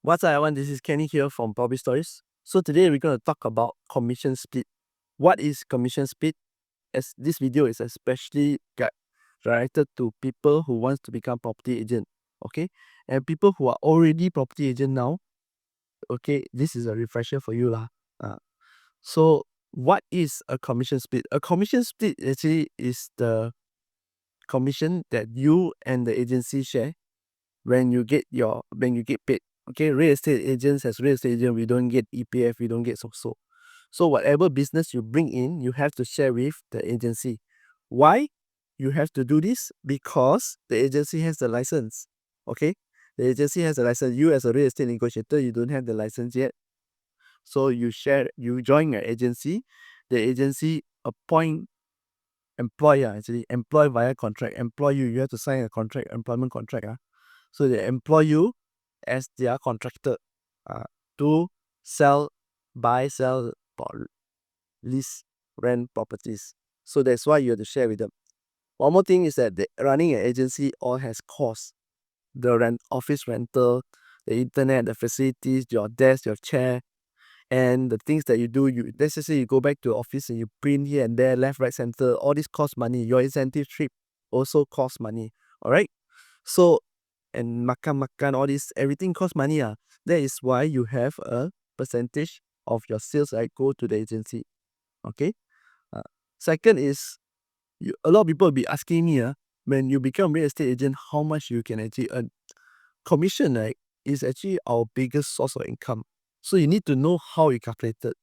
What's up, everyone? This is Kenny here from Bobby Stories. So today we're going to talk about commission split. What is commission split? As this video is especially directed to people who wants to become property agent, okay, and people who are already property agent now. Okay, this is a refresher for you lah. So what is a commission split? A commission split actually is the commission that you and the agency share when you get paid. Okay, real estate agents, as real estate agent, we don't get EPF, we don't get so. So whatever business you bring in, you have to share with the agency. Why you have to do this? Because the agency has the license. Okay, the agency has a license. You as a real estate negotiator, you don't have the license yet. So you join an agency. The agency employ via contract. Employ you. You have to sign a contract, employment contract. So they employ you as their contractor to buy, sell, or lease, rent properties. So that's why you have to share with them. One more thing is that running an agency all has costs. The office rental, the internet, the facilities, your desk, your chair, and the things that you do. Let's just say you go back to office and you print here and there, left, right, center. All this costs money. Your incentive trip also costs money. All right. So and makan, all this, everything costs money. That is why you have a percentage of your sales go to the agency. Okay. Second is, a lot of people will be asking me, when you become real estate agent, how much you can actually earn. Commission, right, is actually our biggest source of income. So you need to know how you calculate it.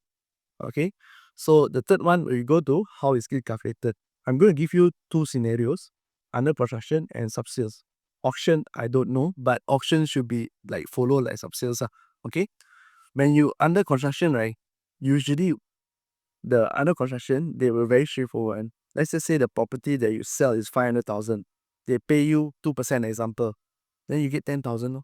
Okay. So the third one, we go to how is it calculated. I'm going to give you two scenarios: under construction and sub sales. Auction, I don't know, but auction should be like follow like sub sales. Okay. When you under construction, right, usually the under construction, they were very straightforward. Let's just say the property that you sell is 500,000. They pay you 2% example. Then you get 10,000.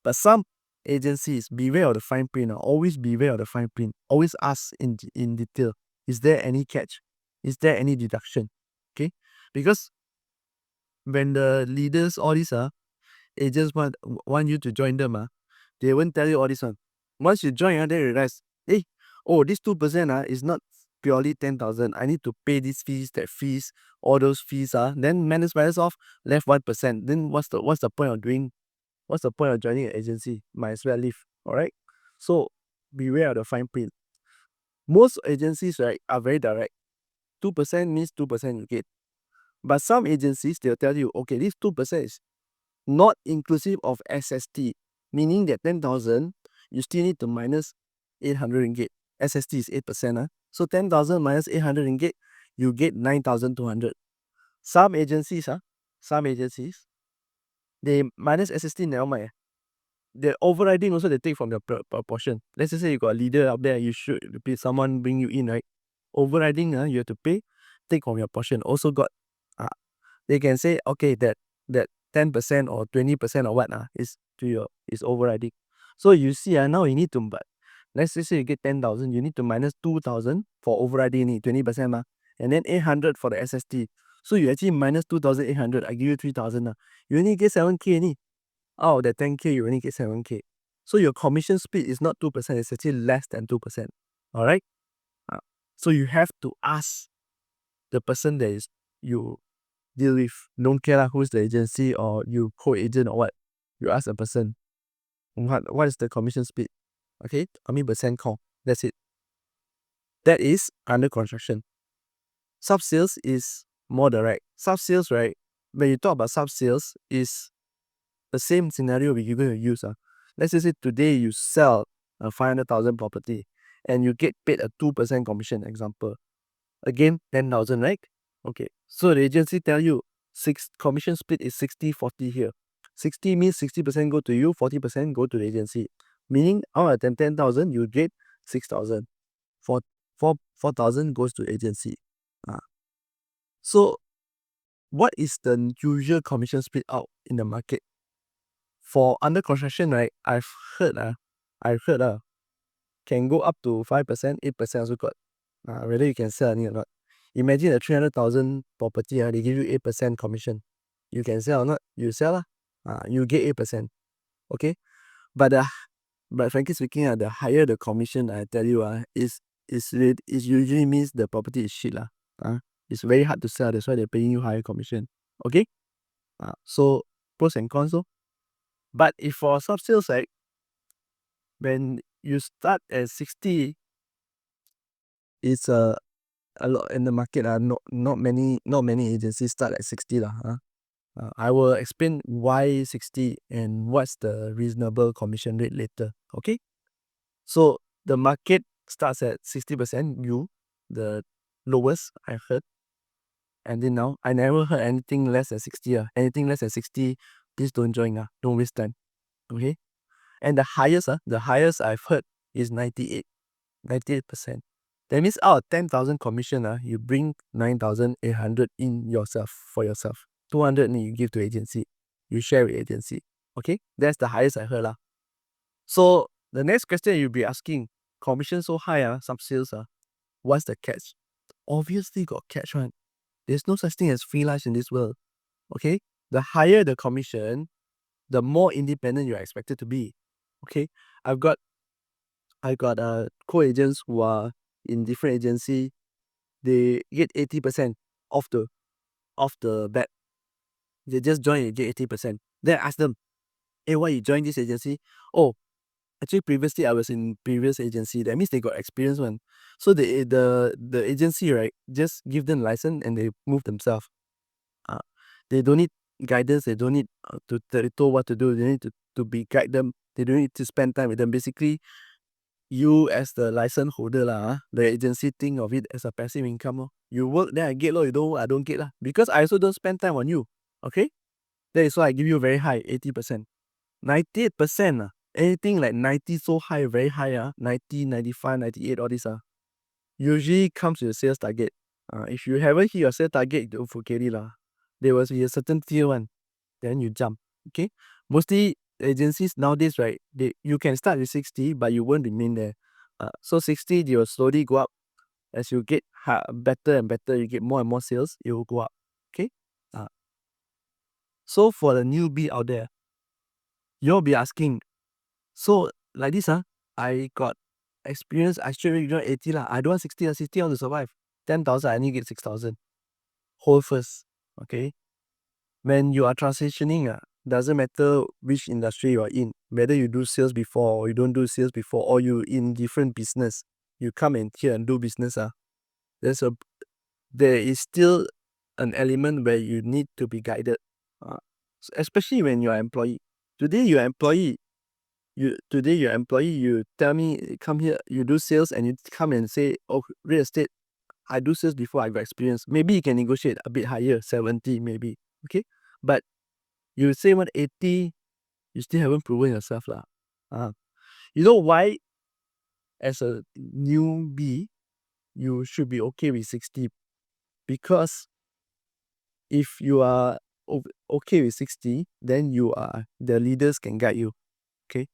But some agencies, beware of the fine print. Always beware of the fine print. Always ask in detail. Is there any catch? Is there any deduction? Okay. Because when the leaders, all these agents want you to join them, they won't tell you all this one. Once you join, they realize, hey, oh, this 2% is not purely 10,000. I need to pay these fees, that fees, all those fees. Then minus off, left 1%. Then what's the point of doing? What's the point of joining an agency? Might as well leave. All right. So beware of the fine print. Most agencies, right, are very direct. 2% means 2% you get. But some agencies, they'll tell you, okay, this 2% is not inclusive of SST, meaning that 10,000, you still need to minus 800 ringgit. SST is 8%. So 10,000 minus 800 ringgit, you get 9,200. Some agencies, they minus SST never mind. The overriding also they take from your portion. Let's just say you got a leader up there, you should be someone bring you in, right? Overriding, you have to pay, take from your portion. Also got, they can say, okay, that 10% or 20% or what is overriding. So you see, now you need to, but let's just say you get 10,000, you need to minus 2,000 for overriding 20%, and then 800 for the SST. So you actually minus 2,800. I give you 3,000. You only get 7K. Out of that 10K, you only get 7K. So your commission split is not 2%, it's actually less than 2%. All right. So you have to ask the person that you deal with. Don't care who's the agency or you co-agent or what. You ask the person, what is the commission split? Okay, how many percent call? That's it. That is under construction. Sub sales is more direct. Sub sales, right? When you talk about sub sales, is the same scenario we're going to use. Let's just say today you sell a 500,000 property and you get paid a 2% commission, example. Again, 10,000, right? Okay. So the agency tell you commission split is 60-40 here. 60 means 60% go to you, 40% go to the agency. Meaning out of 10,000, you get 6,000. 4,000 goes to agency. So what is the usual commission split out in the market? For under construction, right, I've heard can go up to 5%, 8% also got. Whether you can sell any or not. Imagine a 300,000 property, they give you 8% commission. You can sell or not? You sell, you get 8%. Okay. But frankly speaking, the higher the commission, I tell you, is usually means the property is shit lah. It's very hard to sell. That's why they're paying you higher commission. Okay. So pros and cons. But if for soft sales, right, when you start at 60, it's a lot in the market. Not many agencies start at 60 lah. I will explain why 60 and what's the reasonable commission rate later. Okay. So the market starts at 60%, the lowest I heard. And then now, I never heard anything less than 60. Anything less than 60, please don't join. Don't waste time. Okay. And the highest I've heard is 98%. That means out of 10,000 commission, you bring 9,800 in yourself, for yourself. 200 you give to agency. You share with agency. Okay. That's the highest I heard. So the next question you'll be asking, commission so high, some sales, what's the catch? Obviously got catch one. There's no such thing as free lunch in this world. Okay? The higher the commission, the more independent you're expected to be. Okay? I got co-agents who are in different agency. They get 80% off the bat. They just join and get 80%. Then I ask them, hey, why you join this agency? Oh, actually previously I was in previous agency. That means they got experience one. So the agency, right, just give them license and they move themselves. They don't need guidance. They don't need to tell what to do. They need to be guide them. They don't need to spend time with them. Basically, you as the license holder the agency think of it as a passive income. You work, then I get you don't work, I don't get because I also don't spend time on you. Okay, that is why I give you very high 80%. 98%, anything like 90 so high, very high, 90, 95, 98, all this usually comes with a sales target. If you haven't hit your sales target, don't forget it There was a certain tier one, then you jump. Okay, mostly agencies nowadays, right, you can start with 60, but you won't remain there. So 60, they will slowly go up as you get better and better. You get more and more sales, it will go up. Okay, so for the newbie out there, you'll be asking, so like this, I got experience. I straight away join 80 I don't want 60. 60 I want to survive. 10,000, I need to get 6,000. Hold first. Okay. When you are transitioning, doesn't matter which industry you are in, whether you do sales before or you don't do sales before, or you in different business, you come in here and do business. There is still an element where you need to be guided, especially when you are employee. Today you're employee. You tell me, come here, you do sales, and you come and say, oh, real estate, I do sales before, I got experience. Maybe you can negotiate a bit higher, 70 maybe. Okay, but you say 180, you still haven't proven yourself You know why? As a newbie, you should be okay with 60, because if you are okay with 60, then the leaders can guide you. Okay,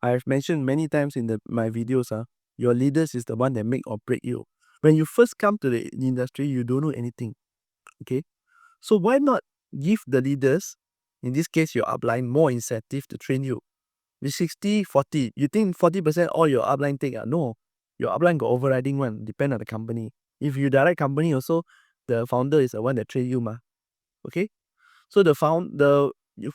I've mentioned many times in my videos, your leaders is the one that make or break you. When you first come to the industry, you don't know anything. Okay, so why not give the leaders, in this case your upline, more incentive to train you? With 60, 40, you think 40% all your upline take? No, your upline got overriding one, depend on the company. If you direct company also, the founder is the one that train you Okay, so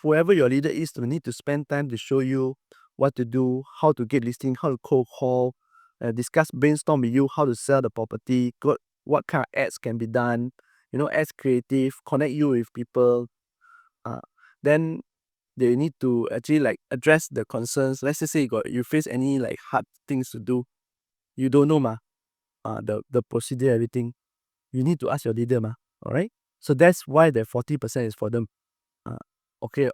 whoever your leader is, will need to spend time to show you what to do, how to get listing, how to cold call, discuss, brainstorm with you how to sell the property, what kind of ads can be done, ads creative, connect you with people. Then they need to actually address the concerns. Let's just say you face any hard things to do, you don't know the procedure, everything. You need to ask your leader all right. So that's why the 40% is for them. Okay,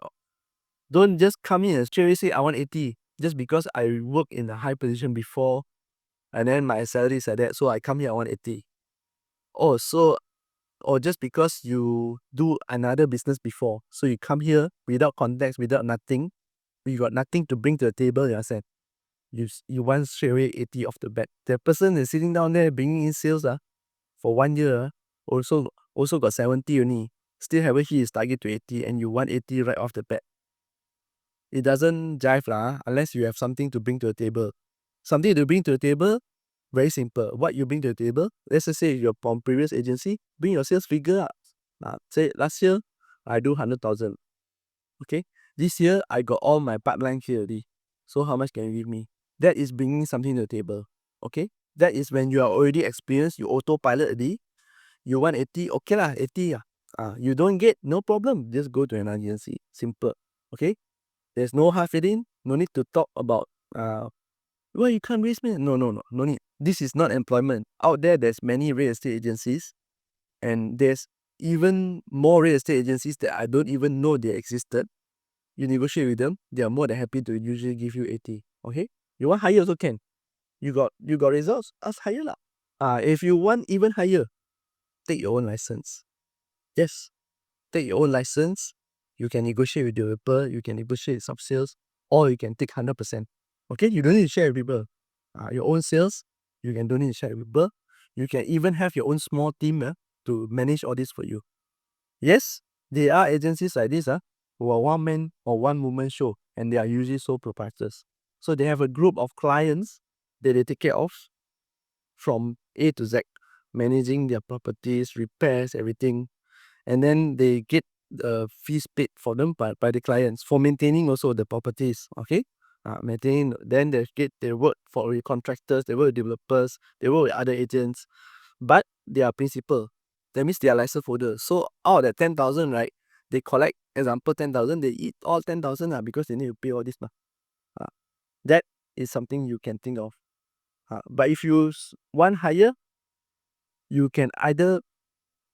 don't just come in and straight away say I want 80 just because I work in a high position before and then my salary is like that, so I come here I want 80. Or just because you do another business before, so you come here without context, without nothing, you got nothing to bring to the table, you understand? You want straight away 80 off the bat. The person is sitting down there bringing in sales for 1 year, also got 70 only, still haven't hit his target to 80, and you want 80 right off the bat. it doesn't jive lah, unless you have something to bring to the table. Something to bring to the table, very simple. What you bring to the table, let's just say you're from previous agency, bring your sales figure up. Say last year, I do 100,000. Okay, this year I got all my pipeline here already. So how much can you give me? That is bringing something to the table. Okay, that is when you are already experienced, you autopilot already. You want 80, okay lah, 80 lah. You don't get, no problem, just go to an agency. Simple. Okay, there's no hard feeling, no need to talk about well, you can't raise me. No need. This is not employment. Out there's many real estate agencies, and there's even more real estate agencies that I don't even know they existed. You negotiate with them, they are more than happy to usually give you 80. Okay, you want higher also can. You got results, ask higher lah. If you want even higher, take your own license. Yes, take your own license. You can negotiate with developer, you can negotiate sub sales, or you can take 100%. Okay, you don't need to share with people. Your own sales, you can don't need to share with people. You can even have your own small team to manage all this for you. Yes, there are agencies like this who are one man or one woman show, and they are usually sole proprietors. So they have a group of clients that they take care of from A to Z, managing their properties, repairs, everything, and then they get fees paid for them by the clients for maintaining also the properties. Okay, maintaining. Then they work for contractors, they work with developers, they work with other agents, but they are principal. That means they are license holder. So out of that 10,000, right, they collect, example 10,000, they eat all 10,000 because they need to pay all this. That is something you can think of. But if you want higher, you can either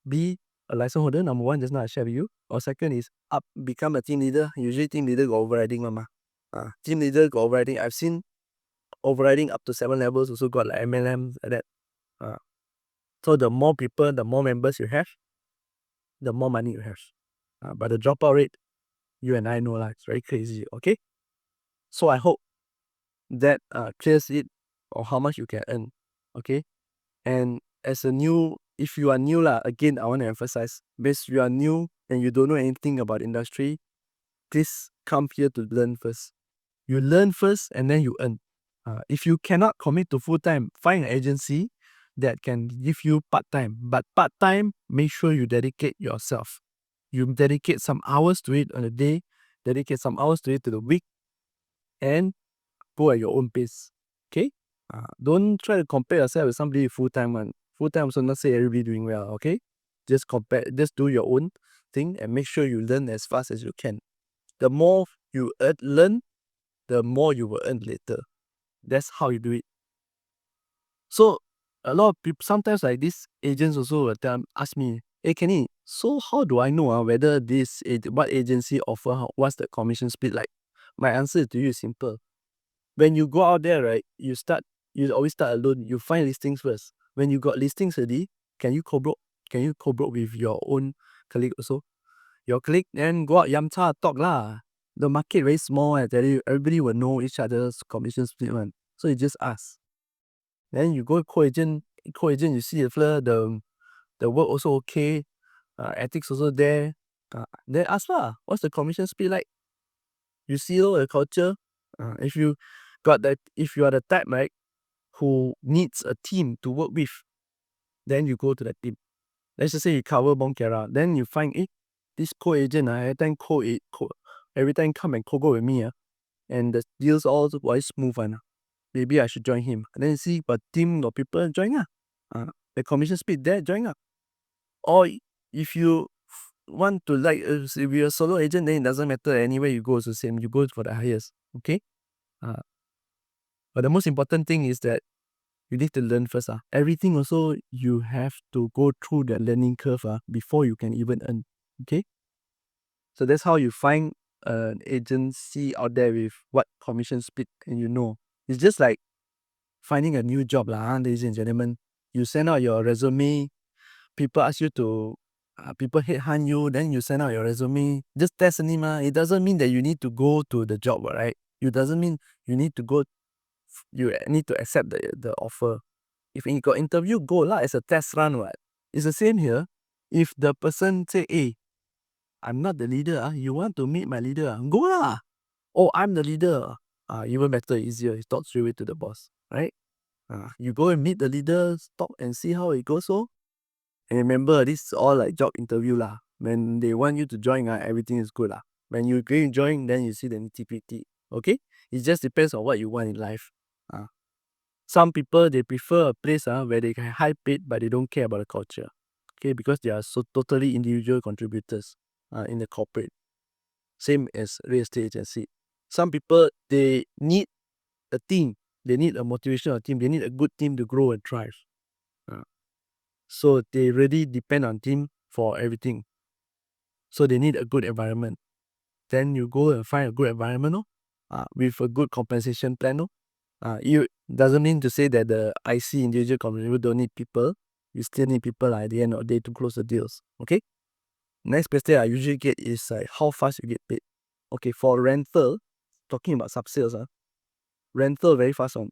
be a license holder, number one, just now I shared with you, or second is become a team leader. Usually team leader got overriding mama. Team leader got overriding. I've seen overriding up to 7 levels, also got like MLM like that. So the more people, the more members you have, the more money you have. But the dropout rate, you and I know lah, it's very crazy. Okay, so I hope that clears it or how much you can earn. Okay, and as a new, if you are new lah, again I want to emphasize, because you are new and you don't know anything about industry, please come here to learn first. You learn first and then you earn. If you cannot commit to full time, find an agency that can give you part time. But part time, make sure you dedicate yourself. You dedicate some hours to it on a day, dedicate some hours to it to the week, and go at your own pace. Okay? Don't try to compare yourself with somebody full time one. Full time also not say everybody doing well. Okay? Just do your own thing and make sure you learn as fast as you can. The more you learn, the more you will earn later. That's how you do it. So a lot of people sometimes like these agents also will ask me, hey Kenny, so how do I know whether what agency offer, what's the commission split like? My answer to you is simple. When you go out there, right, you always start alone. You find listings first. When you got listings already, can you co-broke with your own colleague also? Your colleague, then go out yamcha talk lah. The market very small, I tell you, everybody will know each other's commission split one. So you just ask. Then you go co-agent, you see the flirt, the work also okay, ethics also there. Then ask lah, what's the commission split like? You see the culture. If you are the type, right, who needs a team to work with, then you go to that team. Let's just say you cover Bongkera, then you find this co-agent every time come and co-go with me, and the deals all quite smooth one. Maybe I should join him. And then you see a team of people join the commission split there, join Or if you want to if you're a solo agent, then it doesn't matter, anywhere you go it's the same. You go for the highest. Okay. But the most important thing is that you need to learn first. Everything also you have to go through the learning curve before you can even earn. Okay. So that's how you find an agency out there with what commission split, and it's just like finding a new job ladies and gentlemen. You send out your resume, people ask you to people headhunt you, then you send out your resume, just test only it doesn't mean that you need to go to the job, right? It doesn't mean you need to accept the offer. If you got interview, go lah, it's a test run. It's the same here. If the person say, hey, I'm not the leader, you want to meet my leader, go lah. Oh, I'm the leader. Even better, easier. You talk straight away to the boss, right? You go and meet the leader, talk and see how it goes. So, and remember, this is all like job interview lah. When they want you to join, everything is good lah. When you going to join, then you see the nitty-gritty. Okay, it just depends on what you want in life. Some people, they prefer a place where they can high paid, but they don't care about the culture. Okay, because they are so totally individual contributors in the corporate. Same as real estate agency. Some people, they need a team. They need a motivational team. They need a good team to grow and thrive. So they really depend on team for everything. So they need a good environment. Then you go and find a good environment with a good compensation plan. It doesn't mean to say that the IC individual contributor don't need people. You still need people at the end of the day to close the deals. Okay. Next question I usually get is like how fast you get paid. Okay, for rental, talking about sub-sales, rental very fast on.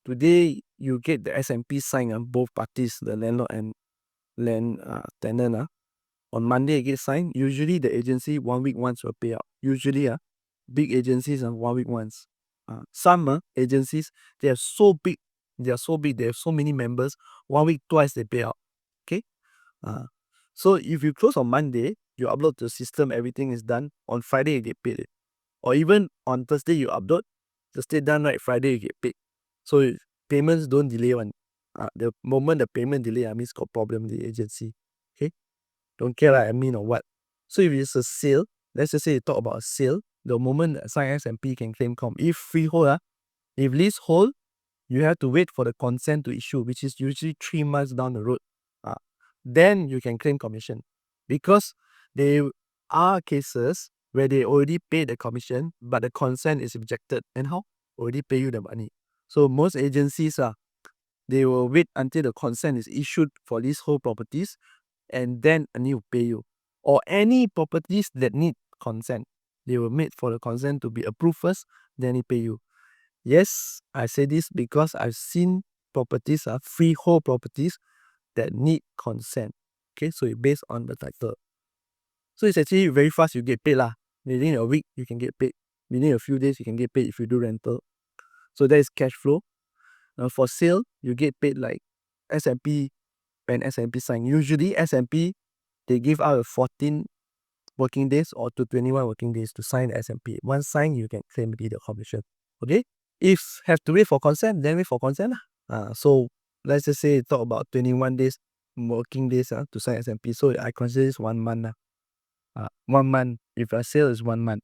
Today you get the SMP signed on both parties, the landlord and land tenant. On Monday it gets signed. Usually the agency 1 week once will pay out. Usually big agencies 1 week once. Some agencies, they are so big, they have so many members, 1 week twice they pay out. Okay. So if you close on Monday, you upload to the system, everything is done. On Friday you get paid. Or even on Thursday you upload, Thursday done, right? Friday you get paid. So payments don't delay one. The moment the payment delay, means got problem with the agency. Okay. Don't care like admin or what. So if it's a sale, let's just say you talk about a sale, the moment sign SMP can claim com. If freehold, if leasehold, you have to wait for the consent to issue, which is usually 3 months down the road. Then you can claim commission. Because there are cases where they already paid the commission, but the consent is rejected. And how? Already pay you the money. So most agencies, they will wait until the consent is issued for leasehold properties, and then only will pay you. Or any properties that need consent, they will wait for the consent to be approved first, then they pay you. Yes, I say this because I've seen properties, freehold properties that need consent. Okay, so it's based on the title. So it's actually very fast, you get paid lah. Within a week, you can get paid. Within a few days, you can get paid if you do rental. So that is cash flow. For sale, you get paid like SMP when SMP sign. Usually SMP, they give out 14 working days or to 21 working days to sign the SMP. Once signed, you can claim the commission. Okay? If have to wait for consent, then wait for consent. So let's just say talk about 21 days working days to sign SMP. So I consider this 1 month. 1 month. If a sale is 1 month.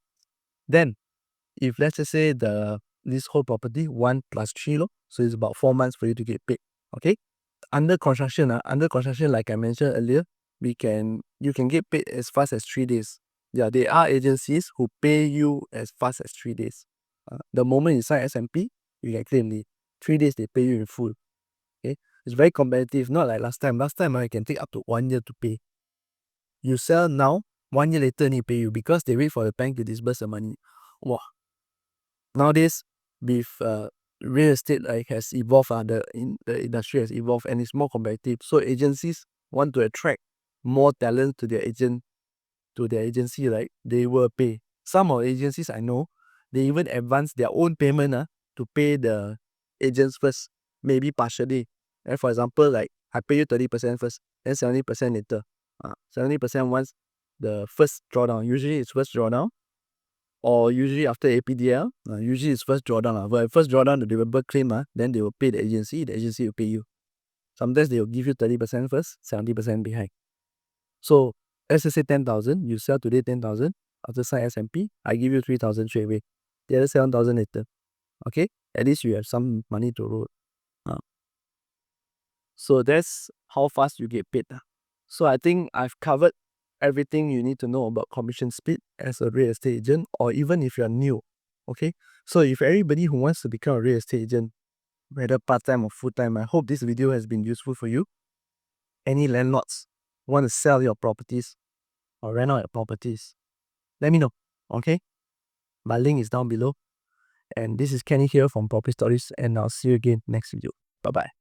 Then if let's just say this whole property 1 plus 3, so it's about 4 months for you to get paid. Okay? Under construction, like I mentioned earlier, you can get paid as fast as 3 days. Yeah, there are agencies who pay you as fast as 3 days. The moment you sign SMP, you can claim the 3 days they pay you in full. Okay, it's very competitive, not like last time. Last time it can take up to 1 year to pay. You sell now, 1 year later they pay you because they wait for the bank to disburse the money. Wow. Nowadays, with real estate has evolved, the industry has evolved and it's more competitive. So agencies want to attract more talent to their agency, right? They will pay. Some of the agencies I know, they even advance their own payment to pay the agents first, maybe partially. And for example, like I pay you 30% first, then 70% later. 70% once the first drawdown. Usually it's first drawdown. Or usually after APDL, usually it's first drawdown. But first drawdown, the developer claim, then they will pay the agency will pay you. Sometimes they will give you 30% first, 70% behind. So let's just say 10,000, you sell today 10,000, after sign SMP, I give you 3,000 straight away. The other 7,000 later. Okay? At least you have some money to roll. So that's how fast you get paid. So I think I've covered everything you need to know about commission split as a real estate agent, or even if you're new. Okay, so if everybody who wants to become a real estate agent, whether part-time or full-time, I hope this video has been useful for you. Any landlords want to sell your properties or rent out your properties, let me know. Okay, my link is down below. And this is Kenny here from Property Stories, and I'll see you again next video. Bye bye.